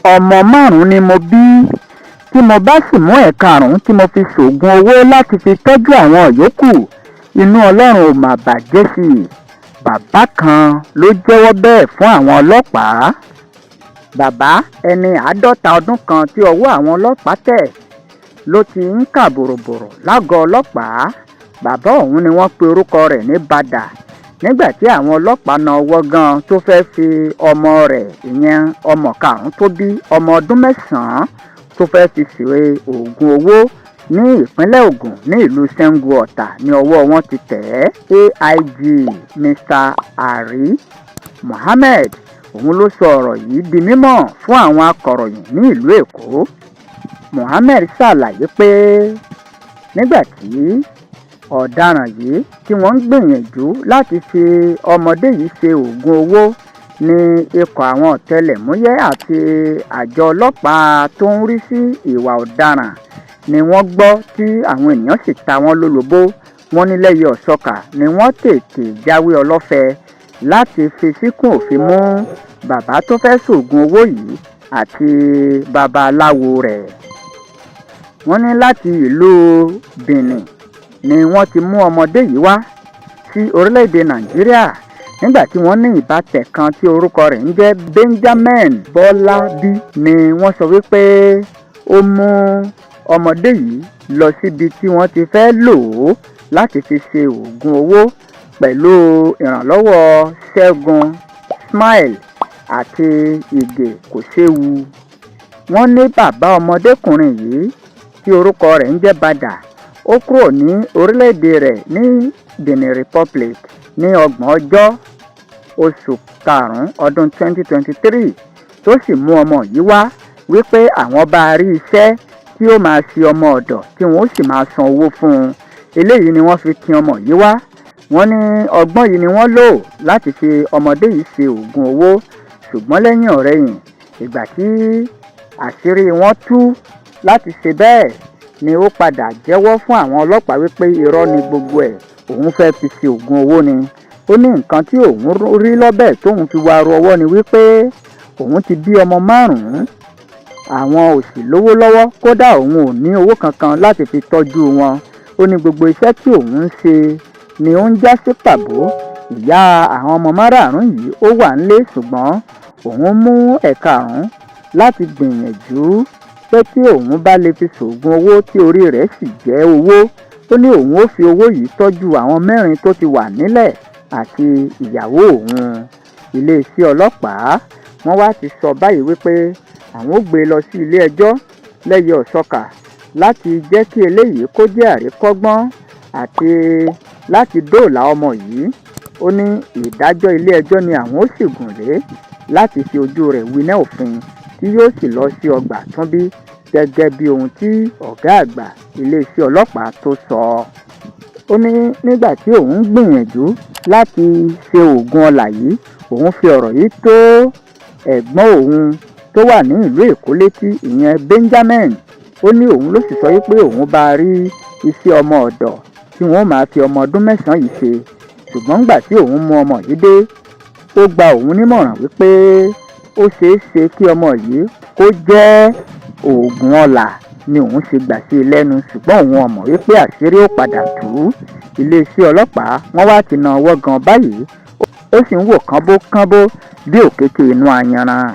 ọmọ márùn-ún ni mo bí, tí mo bá sì mú ẹ̀karùn-ún tí mo fi ṣoògùn owó láti fi tọ́jú àwọn yòókù, inú Ọlọ́run ò mà bàjẹ́ sí i. Bàbá kan ló jẹ́wọ́ bẹ́ẹ̀ fún àwọn ọlọ́pàá. Bàbá ẹni 50 ọdún kan tí ọwọ́ àwọn ọlọ́pàá tẹ̀ ló ti ń kà bòròbòrò lágọ̀ọ́ ọlọ́pàá. Bàbá ọ̀hún ni wọ́n pe orúkọ rẹ̀ ní Bàdà. Nígbà tí àwọn ọlọ́pàá na ọwọ́ gan tó fẹ́ fi ọmọ rẹ̀, ìyẹn ọmọ karùn-ún tó bí, ọmọ ọdún 9 tó fẹ́ fi ṣe oògùn owó ní ìpínlẹ̀ Oogun ní ìlú Ṣàngó Ọ̀tà ní ọwọ́ wọn ti tẹ̀ ẹ́. AIG Mr. Ari Mohammed òun ló sọ ọ̀rọ̀ yìí di mímọ̀ fún àwọn akọ̀ròyìn ní ìlú Èkó. Mohammed ṣàlàyé pé nígbà tí ọ̀daràn yìí tí wọ́n ń gbìyànjú láti fi ọmọdé yìí ṣe oògùn owó ní ikọ̀ àwọn ọ̀tẹlẹ̀múyẹ́ àti àjọ ọlọ́pàá tó ń rí sí ìwà ọ̀daràn ni wọ́n gbọ́ tí àwọn ènìyàn sì ta wọ́n lólobó. Wọ́n ní lẹ́yẹ ọ̀ṣọ́kà ni wọ́n tètè jáwé ọlọ́fẹ́ láti fi síkùn òfin mú bàbá tó fẹ́ ṣoògùn owó yìí àti babaláwo rẹ̀. Wọ́n ní láti ìlú Benin ni wọ́n ti mú ọmọdé yìí wá sí orílẹ̀-èdè Nàìjíríà nígbà tí wọ́n ní ìbátẹ̀ kan tí orúkọ rẹ̀ ń jẹ́ Benjamin Bọ́lábí ni wọ́n sọ wípé ó mú ọmọdé yìí lọ síbi tí wọ́n ti fẹ́ lò ó láti fi ṣe oògùn owó pẹ̀lú ìrànlọ́wọ́ Ṣẹ́gun Smile àti Ìgè kò séwu. Wọ́n ní bàbá ọmọdékùnrin yìí tí orúkọ rẹ̀ ń jẹ́ Bàdà ó kúrò ní orílẹ̀-èdè rẹ̀ ní Benin Republic ní 30 oṣù karùn-ún ọdún 2023 tó sì mú ọmọ yìí wá wípé àwọn bá rí iṣẹ́ tí ó máa ṣe ọmọ ọ̀dọ̀ tí wọ́n ó sì máa san owó fún un. Eléyìí ni wọ́n fi tin ọmọ yìí wá. Wọ́n ní ọgbọ́n yìí ni wọ́n lò láti fi ọmọdé yìí ṣe oògùn owó, ṣùgbọ́n lẹ́yìn ọ̀rẹyìn ìgbà tí àṣírí wọn tú láti ṣe bẹ́ẹ̀ ni ó padà jẹ́wọ́ fún àwọn ọlọ́pàá wípé irọ́ ni gbogbo ẹ̀, òun fẹ́ fi ṣe oògùn owó ni. Ó ní nǹkan tí òun rí lọ́bẹ̀ tóun fi wá ru ọwọ́ ni wípé òun ti bí ọmọ 5, àwọn ò sì lówó lọ́wọ́, kódà òun ò ní owó kankan láti fi tọ́jú wọn. Ó ní gbogbo iṣẹ́ tí òun ń ṣe ni ó ń já sí pàbó. Ìyá àwọn ọmọ márààrún yìí ó wà nílé, ṣùgbọ́n òun mú ẹ̀karùn-ún láti gbìyànjú pé tí òun bá lè fi ṣoògùn owó tí orí rẹ̀ sì jẹ́ owó. Ó ní òun ó fi owó yìí tọ́jú àwọn 4 tó ti wà nílẹ̀ àti ìyàwó òun. Iléeṣẹ́ ọlọ́pàá wọ́n wá ti sọ báyìí wípé àwọn ó gbé lọ sí ilé ẹjọ́ lẹ́yẹ ọ̀ṣọ́kà láti jẹ́ kí eléyìí kó jẹ́ àríkọ́gbọ́n àti láti dóòlà ọmọ yìí. Ó ní ìdájọ́ ilé ẹjọ́ ni àwọn ó sì gùn lé láti fi ojú rẹ̀ winá òfin tí yóò sì lọ sí ọgbà túnbí gẹ́gẹ́ bí ohun tí ọ̀gá àgbà iléeṣẹ́ ọlọ́pàá tó sọ. Ó ní nígbà tí òun gbìyànjú láti ṣe oògùn ọlà yìí, òun fi ọ̀rọ̀ yìí tó ẹ̀gbọ́n òun tó wà ní ìlú Èkó létí, ìyẹn Benjamin. Ó ní òun ló sì sọ wípé òun bá rí iṣẹ́ ọmọ ọ̀dọ̀ tí wọ́n máa fi ọmọ ọdún 9 yìí ṣe. Ṣùgbọ́n nígbà tí òun mú ọmọ yìí dé, ó gba òun nímọ̀ràn wípé ó ṣeé ṣe kí ọmọ yìí kó jẹ́ oògùn ọlà ni òun ṣe gbà sí i lẹ́nu, ṣùgbọ́n òun ò mọ̀ wípé àṣírí ó padà tú. Iléeṣẹ́ ọlọ́pàá wọ́n wá ti na ọwọ́ gan báyìí, ó sì ń wò kánbó bí òkété inú ayanran.